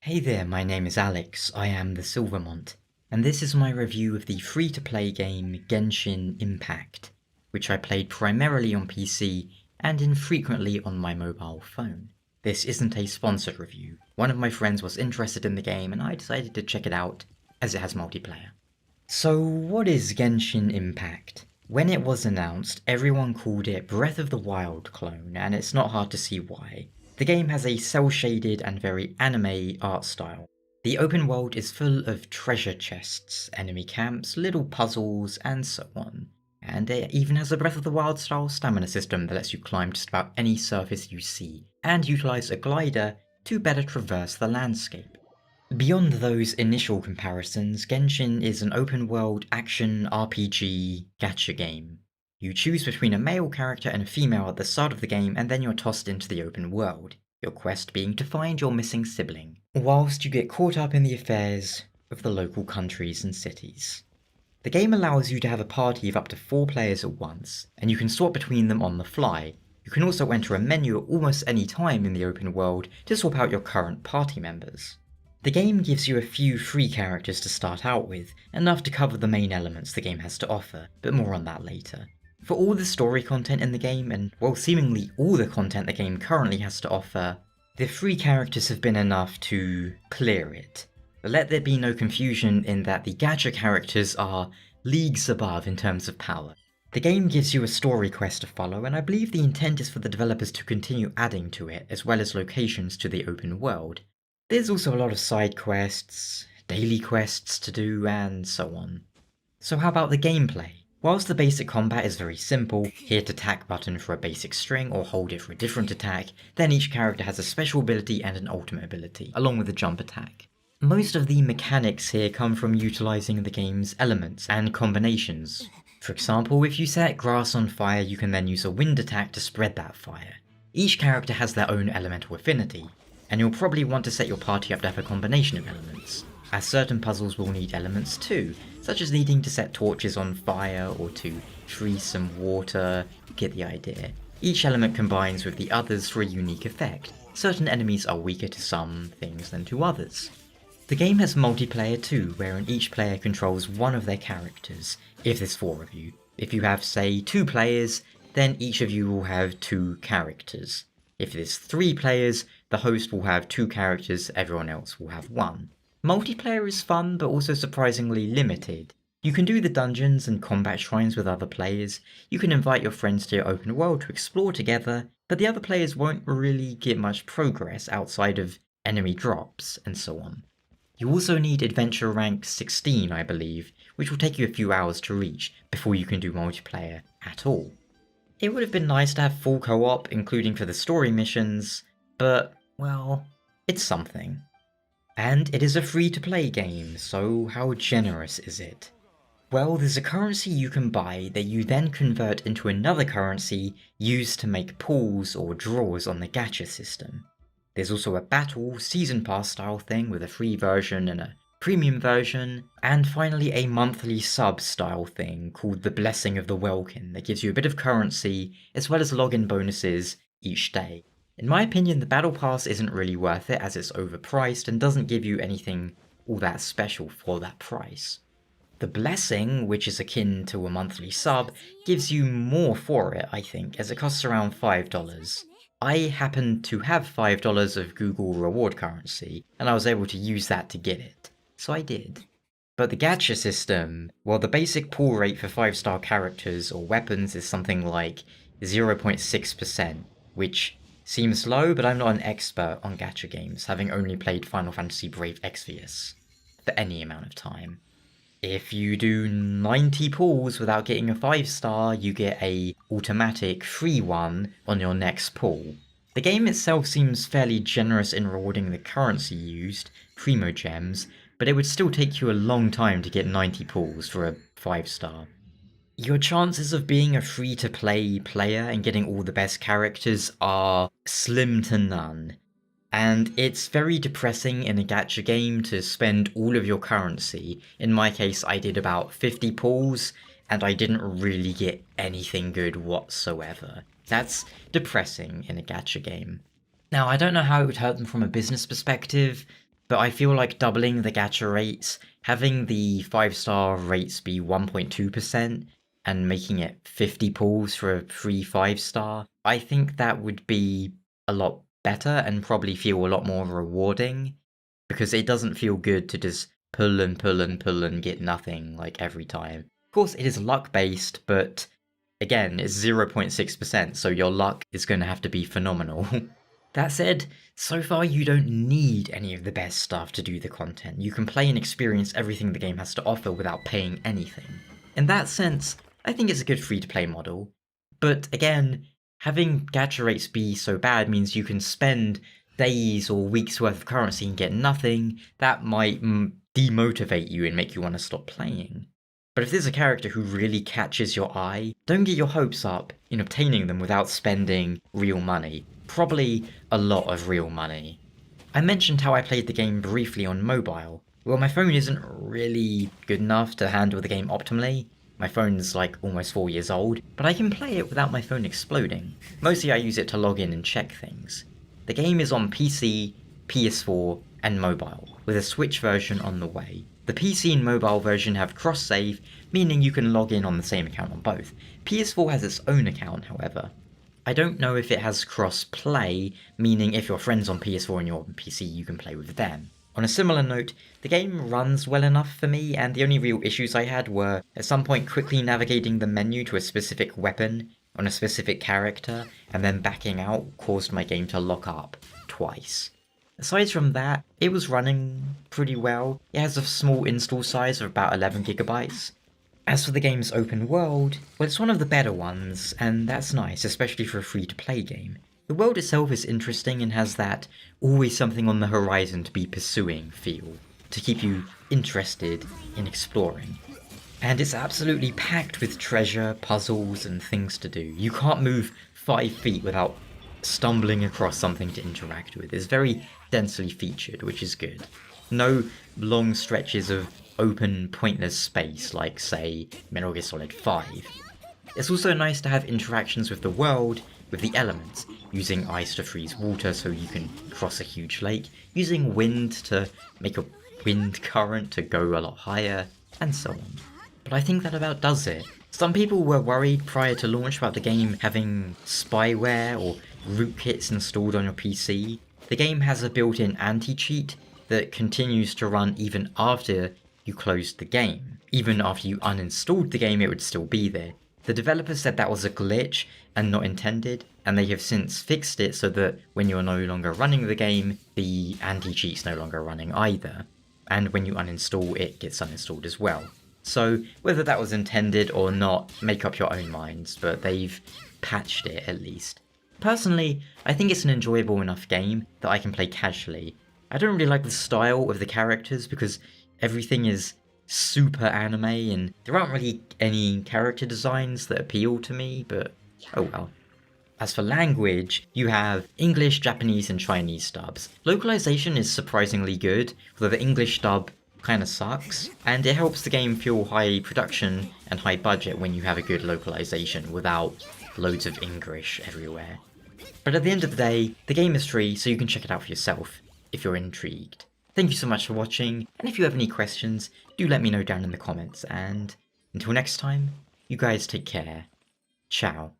Hey there, my name is Alex, I am the Silver Mont, and this is my review of the free-to-play game Genshin Impact, which I played primarily on PC and infrequently on my mobile phone. This isn't a sponsored review. One of my friends was interested in the game and I decided to check it out, as it has multiplayer. So what is Genshin Impact? When it was announced, everyone called it Breath of the Wild clone, and it's not hard to see why. The game has a cel-shaded and very anime art style. The open world is full of treasure chests, enemy camps, little puzzles, and so on. And it even has a Breath of the Wild style stamina system that lets you climb just about any surface you see, and utilise a glider to better traverse the landscape. Beyond those initial comparisons, Genshin is an open-world action RPG gacha game. You choose between a male character and a female at the start of the game, and then you're tossed into the open world, your quest being to find your missing sibling, whilst you get caught up in the affairs of the local countries and cities. The game allows you to have a party of up to 4 players at once, and you can swap between them on the fly. You can also enter a menu at almost any time in the open world to swap out your current party members. The game gives you a few free characters to start out with, enough to cover the main elements the game has to offer, but more on that later. For all the story content in the game, and well, seemingly all the content the game currently has to offer, the free characters have been enough to clear it. But let there be no confusion in that the gacha characters are leagues above in terms of power. The game gives you a story quest to follow, and I believe the intent is for the developers to continue adding to it, as well as locations to the open world. There's also a lot of side quests, daily quests to do, and so on. So how about the gameplay? Whilst the basic combat is very simple, hit attack button for a basic string or hold it for a different attack, then each character has a special ability and an ultimate ability, along with a jump attack. Most of the mechanics here come from utilising the game's elements and combinations. For example, if you set grass on fire, you can then use a wind attack to spread that fire. Each character has their own elemental affinity, and you'll probably want to set your party up to have a combination of elements, as certain puzzles will need elements too, such as needing to set torches on fire or to freeze some water. You get the idea. Each element combines with the others for a unique effect. Certain enemies are weaker to some things than to others. The game has multiplayer too, wherein each player controls one of their characters, if there's 4 of you. If you have, say, 2 players, then each of you will have 2 characters. If there's 3 players, the host will have 2 characters, everyone else will have 1. Multiplayer is fun, but also surprisingly limited. You can do the dungeons and combat shrines with other players, you can invite your friends to your open world to explore together, but the other players won't really get much progress outside of enemy drops, and so on. You also need adventure rank 16, I believe, which will take you a few hours to reach before you can do multiplayer at all. It would have been nice to have full co-op, including for the story missions, but, well, it's something. And it is a free-to-play game, so how generous is it? Well, there's a currency you can buy that you then convert into another currency used to make pulls or draws on the gacha system. There's also a battle, season pass style thing with a free version and a premium version, and finally a monthly sub style thing called the Blessing of the Welkin that gives you a bit of currency as well as login bonuses each day. In my opinion, the battle pass isn't really worth it as it's overpriced and doesn't give you anything all that special for that price. The Blessing, which is akin to a monthly sub, gives you more for it, I think, as it costs around $5. I happen to have $5 of Google reward currency, and I was able to use that to get it. So I did. But the gacha system, well, the basic pull rate for 5-star characters or weapons is something like 0.6%, which seems low, but I'm not an expert on gacha games, having only played Final Fantasy Brave Exvius for any amount of time. If you do 90 pulls without getting a 5-star, you get a automatic free one on your next pull. The game itself seems fairly generous in rewarding the currency used, Primo Gems, but it would still take you a long time to get 90 pulls for a 5-star. Your chances of being a free-to-play player and getting all the best characters are slim to none. And it's very depressing in a gacha game to spend all of your currency. In my case, I did about 50 pulls, and I didn't really get anything good whatsoever. That's depressing in a gacha game. Now, I don't know how it would hurt them from a business perspective, but I feel like doubling the gacha rates, having the 5-star rates be 1.2%, and making it 50 pulls for a free 5-star, I think that would be a lot better and probably feel a lot more rewarding, because it doesn't feel good to just pull and pull and pull and get nothing like every time. Of course, it is luck based, but again, it's 0.6%, so your luck is going to have to be phenomenal. That said, so far you don't need any of the best stuff to do the content. You can play and experience everything the game has to offer without paying anything. In that sense, I think it's a good free-to-play model. But again, having gacha rates be so bad means you can spend days or weeks worth of currency and get nothing. That might demotivate you and make you want to stop playing. But if there's a character who really catches your eye, don't get your hopes up in obtaining them without spending real money. Probably a lot of real money. I mentioned how I played the game briefly on mobile. Well, my phone isn't really good enough to handle the game optimally. My phone's like almost 4 years old, but I can play it without my phone exploding. Mostly I use it to log in and check things. The game is on PC, PS4, and mobile, with a Switch version on the way. The PC and mobile version have cross-save, meaning you can log in on the same account on both. PS4 has its own account, however. I don't know if it has cross-play, meaning if your friend's on PS4 and you're on PC, you can play with them. On a similar note, the game runs well enough for me, and the only real issues I had were at some point quickly navigating the menu to a specific weapon on a specific character, and then backing out caused my game to lock up twice. Aside from that, it was running pretty well. It has a small install size of about 11 gigabytes. As for the game's open world, well, it's one of the better ones, and that's nice, especially for a free-to-play game. The world itself is interesting and has that always something on the horizon to be pursuing feel, to keep you interested in exploring. And it's absolutely packed with treasure, puzzles, and things to do. You can't move 5 feet without stumbling across something to interact with. It's very densely featured, which is good. No long stretches of open, pointless space like, say, Metal Gear Solid 5. It's also nice to have interactions with the world, with the elements, using ice to freeze water so you can cross a huge lake, using wind to make a wind current to go a lot higher, and so on. But I think that about does it. Some people were worried prior to launch about the game having spyware or rootkits installed on your PC. The game has a built-in anti-cheat that continues to run even after you closed the game. Even after you uninstalled the game, it would still be there. The developers said that was a glitch and not intended, and they have since fixed it so that when you're no longer running the game, the anti-cheat's no longer running either. And when you uninstall, it gets uninstalled as well. So whether that was intended or not, make up your own minds, but they've patched it at least. Personally, I think it's an enjoyable enough game that I can play casually. I don't really like the style of the characters because everything is super anime and there aren't really any character designs that appeal to me, but oh well. As for language, you have English, Japanese, and Chinese dubs. Localization is surprisingly good, although the English dub kinda sucks, and it helps the game feel high production and high budget when you have a good localization without loads of English everywhere. But at the end of the day, the game is free, so you can check it out for yourself if you're intrigued. Thank you so much for watching, and if you have any questions, do let me know down in the comments, and until next time, you guys take care. Ciao.